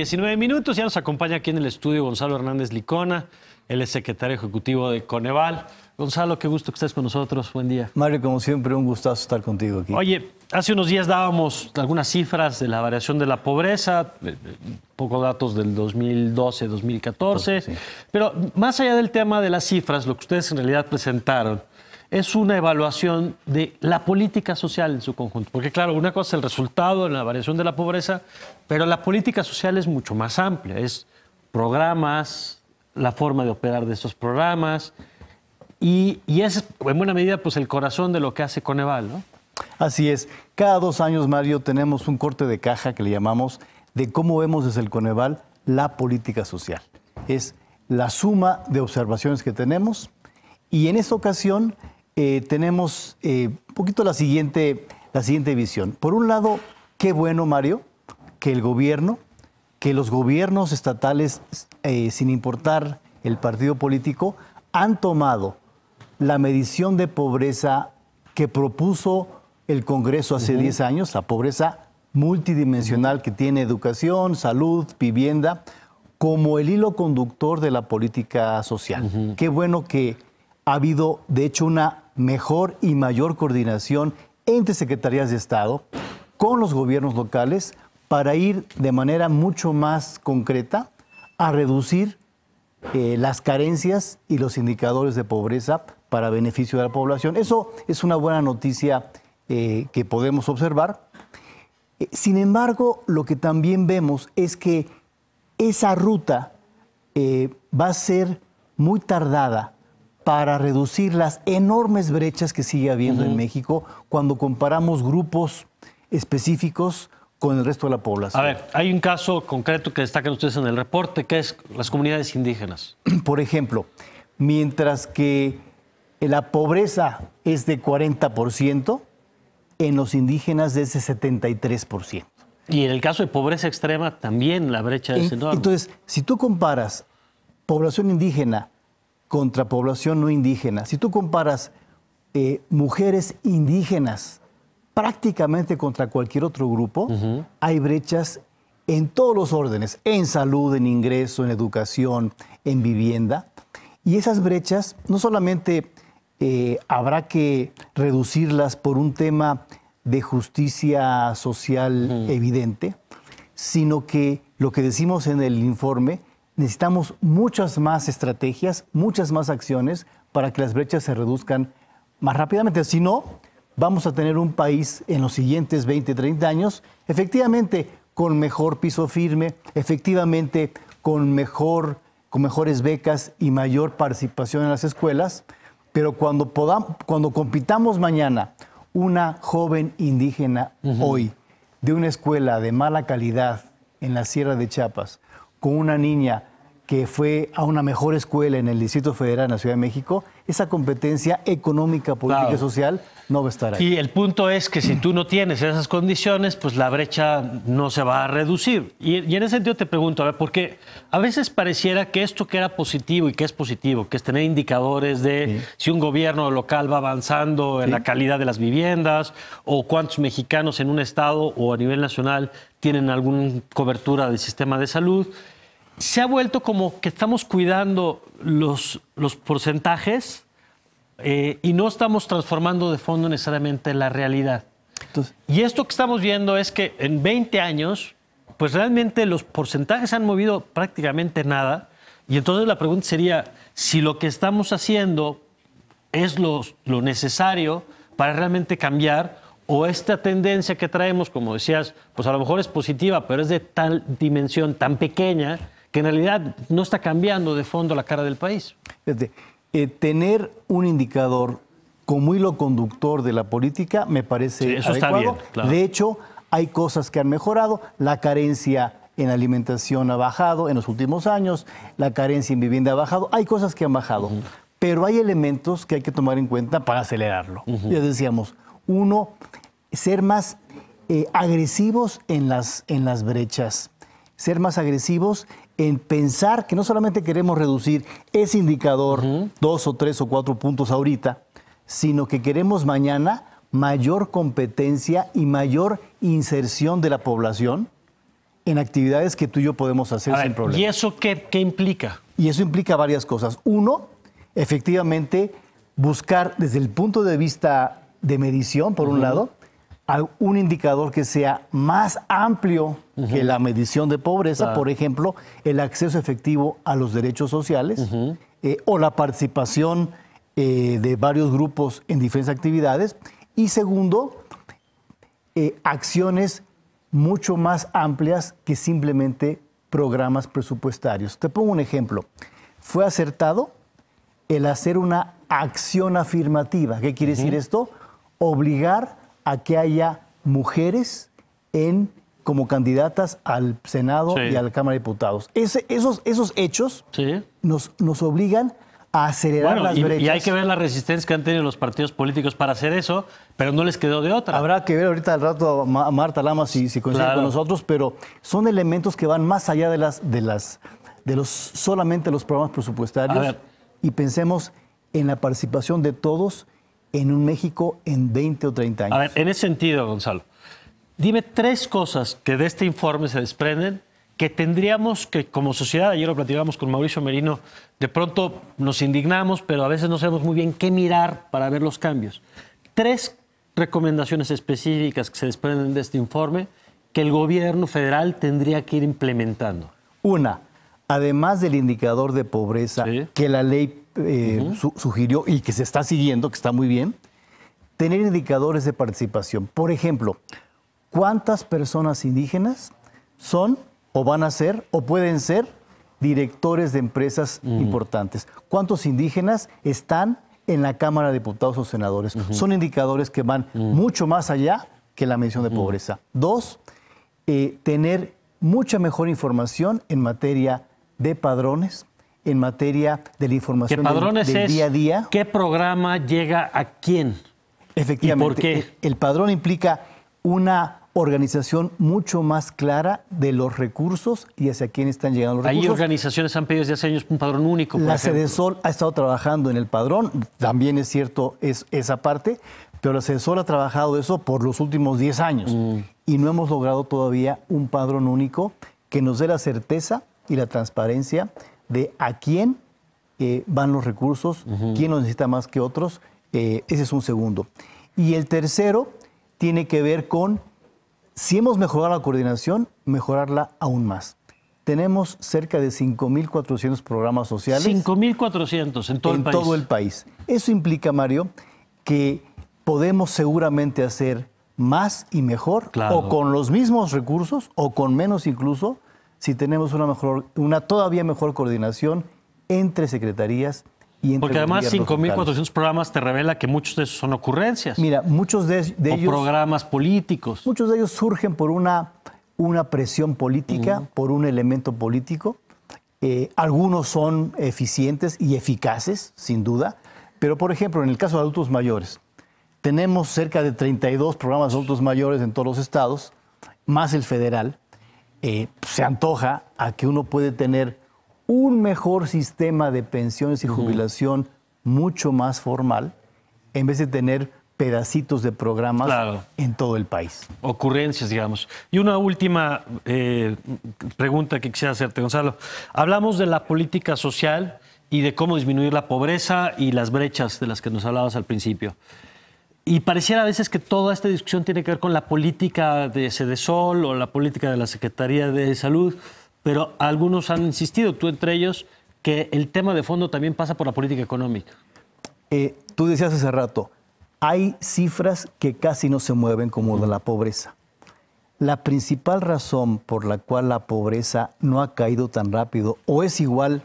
19 minutos, ya nos acompaña aquí en el estudio Gonzalo Hernández Licona, él es secretario ejecutivo de Coneval. Gonzalo, qué gusto que estés con nosotros, buen día. Mario, como siempre, un gustazo estar contigo aquí. Oye, hace unos días dábamos algunas cifras de la variación de la pobreza, pocos datos del 2012, 2014, sí. Pero más allá del tema de las cifras, lo que ustedes en realidad presentaron es una evaluación de la política social en su conjunto. Porque claro, una cosa es el resultado en la variación de la pobreza, pero la política social es mucho más amplia. Es programas, la forma de operar de esos programas y es en buena medida pues el corazón de lo que hace Coneval, ¿no? Así es. Cada 2 años, Mario, tenemos un corte de caja que le llamamos de cómo vemos desde el Coneval la política social. Es la suma de observaciones que tenemos y en esta ocasión tenemos un poquito la siguiente visión. Por un lado, qué bueno, Mario, que los gobiernos estatales, sin importar el partido político, han tomado la medición de pobreza que propuso el Congreso hace 10 años, la pobreza multidimensional que tiene educación, salud, vivienda, como el hilo conductor de la política social. Qué bueno que ha habido, de hecho, una mejor y mayor coordinación entre secretarías de Estado con los gobiernos locales para ir de manera mucho más concreta a reducir las carencias y los indicadores de pobreza para beneficio de la población. Eso es una buena noticia que podemos observar. Sin embargo, lo que también vemos es que esa ruta va a ser muy tardada para reducir las enormes brechas que sigue habiendo en México cuando comparamos grupos específicos con el resto de la población. A ver, hay un caso concreto que destacan ustedes en el reporte, que es las comunidades indígenas. Por ejemplo, mientras que la pobreza es de 40%, en los indígenas es de 73%. Y en el caso de pobreza extrema también la brecha es enorme. Entonces, si tú comparas población indígena contra población no indígena, si tú comparas mujeres indígenas prácticamente contra cualquier otro grupo, hay brechas en todos los órdenes, en salud, en ingreso, en educación, en vivienda. Y esas brechas no solamente habrá que reducirlas por un tema de justicia social evidente, sino que lo que decimos en el informe, necesitamos muchas más estrategias, muchas más acciones para que las brechas se reduzcan más rápidamente. Si no, vamos a tener un país en los siguientes 20, 30 años, efectivamente, con mejor piso firme, efectivamente, con mejores becas y mayor participación en las escuelas, pero cuando compitamos mañana una joven indígena hoy de una escuela de mala calidad en la Sierra de Chiapas con una niña que fue a una mejor escuela en el Distrito Federal, en la Ciudad de México, esa competencia económica, política y social no va a estar ahí. Y el punto es que si tú no tienes esas condiciones, pues la brecha no se va a reducir. Y en ese sentido te pregunto, a ver, porque a veces pareciera que esto que era positivo y que es positivo, que es tener indicadores de si un gobierno local va avanzando en la calidad de las viviendas o cuántos mexicanos en un estado o a nivel nacional tienen alguna cobertura del sistema de salud, se ha vuelto como que estamos cuidando los porcentajes y no estamos transformando de fondo necesariamente la realidad. Entonces, y esto que estamos viendo es que en 20 años, pues realmente los porcentajes han movido prácticamente nada. Y entonces la pregunta sería si lo que estamos haciendo es lo necesario para realmente cambiar, o esta tendencia que traemos, como decías, pues a lo mejor es positiva, pero es de tal dimensión tan pequeña que en realidad no está cambiando de fondo la cara del país. Tener un indicador como hilo conductor de la política me parece eso adecuado. Está bien, claro. De hecho, hay cosas que han mejorado. La carencia en alimentación ha bajado en los últimos años, la carencia en vivienda ha bajado. Hay cosas que han bajado, pero hay elementos que hay que tomar en cuenta para acelerarlo. Ya decíamos, uno, ser más agresivos en las brechas, ser más agresivos en pensar que no solamente queremos reducir ese indicador 2 o 3 o 4 puntos ahorita, sino que queremos mañana mayor competencia y mayor inserción de la población en actividades que tú y yo podemos hacer sin problema. ¿Y eso qué implica? Y eso implica varias cosas. Uno, efectivamente, buscar desde el punto de vista de medición, por un lado, un indicador que sea más amplio que la medición de pobreza, Claro. por ejemplo, el acceso efectivo a los derechos sociales o la participación de varios grupos en diferentes actividades. Y segundo, acciones mucho más amplias que simplemente programas presupuestarios. Te pongo un ejemplo. Fue acertado el hacer una acción afirmativa. ¿Qué quiere decir esto? Obligar a que haya mujeres como candidatas al Senado Sí. y a la Cámara de Diputados. Esos hechos Sí. nos obligan a acelerar Bueno, las brechas. y hay que ver la resistencia que han tenido los partidos políticos para hacer eso, pero no les quedó de otra. Habrá que ver ahorita al rato a Marta Lamas si coincide Claro. con nosotros, pero son elementos que van más allá de los solamente los programas presupuestarios. A ver. Y pensemos en la participación de todos en un México en 20 o 30 años. A ver, en ese sentido, Gonzalo, dime 3 cosas que de este informe se desprenden que tendríamos que, como sociedad, ayer lo platicábamos con Mauricio Merino, de pronto nos indignamos, pero a veces no sabemos muy bien qué mirar para ver los cambios. 3 recomendaciones específicas que se desprenden de este informe que el gobierno federal tendría que ir implementando. Una, además del indicador de pobreza Sí. que la ley sugirió y que se está siguiendo, que está muy bien, tener indicadores de participación. Por ejemplo, ¿cuántas personas indígenas son o van a ser o pueden ser directores de empresas importantes? ¿Cuántos indígenas están en la Cámara de Diputados o Senadores? Son indicadores que van mucho más allá que la medición de pobreza. 2, tener mucha mejor información en materia de padrones, en materia de la ¿Qué información padrones del es? día a día. ¿Qué programa llega a quién? Efectivamente. ¿Y por qué? El padrón implica una organización mucho más clara de los recursos y hacia quién están llegando los Hay recursos. organizaciones han pedido desde hace años un padrón único, por La ejemplo. Sedesol ha estado trabajando en el padrón, también es cierto esa parte, pero la Sedesol ha trabajado eso por los últimos 10 años y no hemos logrado todavía un padrón único que nos dé la certeza y la transparencia de a quién van los recursos, quién los necesita más que otros. Ese es un segundo. Y el tercero tiene que ver con, si hemos mejorado la coordinación, mejorarla aún más. Tenemos cerca de 5.400 programas sociales. 5.400 en todo el país. En todo el país. Eso implica, Mario, que podemos seguramente hacer más y mejor, Claro. o con los mismos recursos, o con menos incluso, si tenemos una todavía mejor coordinación entre secretarías y entre Porque además los gobiernos 5.400 locales. programas te revela que muchos de esos son ocurrencias. Mira, muchos de o ellos... programas políticos. Muchos de ellos surgen por una presión política, por un elemento político. Algunos son eficientes y eficaces, sin duda. Pero, por ejemplo, en el caso de adultos mayores, tenemos cerca de 32 programas de adultos mayores en todos los estados, más el federal. Se antoja a que uno puede tener un mejor sistema de pensiones y jubilación mucho más formal, en vez de tener pedacitos de programas Claro. en todo el país. Ocurrencias, digamos. Y una última pregunta que quisiera hacerte, Gonzalo. Hablamos de la política social y de cómo disminuir la pobreza y las brechas de las que nos hablabas al principio. Y pareciera a veces que toda esta discusión tiene que ver con la política de Sedesol o la política de la Secretaría de Salud, pero algunos han insistido, tú entre ellos, que el tema de fondo también pasa por la política económica. Tú decías hace rato, hay cifras que casi no se mueven como de la pobreza. La principal razón por la cual la pobreza no ha caído tan rápido o es igual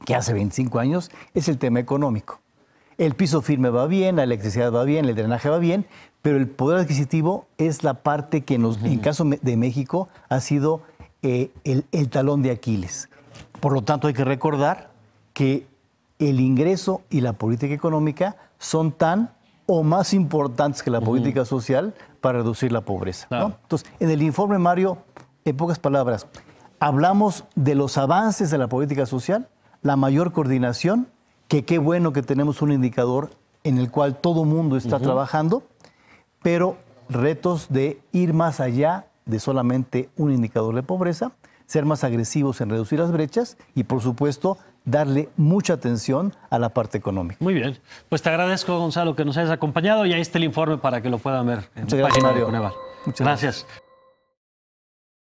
que hace 25 años es el tema económico. El piso firme va bien, la electricidad va bien, el drenaje va bien, pero el poder adquisitivo es la parte que en caso de México ha sido el talón de Aquiles. Por lo tanto, hay que recordar que el ingreso y la política económica son tan o más importantes que la política social para reducir la pobreza. Claro. ¿No? Entonces, en el informe, Mario, en pocas palabras, hablamos de los avances de la política social, la mayor coordinación, que qué bueno que tenemos un indicador en el cual todo mundo está trabajando, pero retos de ir más allá de solamente un indicador de pobreza, ser más agresivos en reducir las brechas y, por supuesto, darle mucha atención a la parte económica. Muy bien. Pues te agradezco, Gonzalo, que nos hayas acompañado y ahí está el informe para que lo puedan ver en Muchas la gracias, página Mario. de Coneval. Muchas gracias.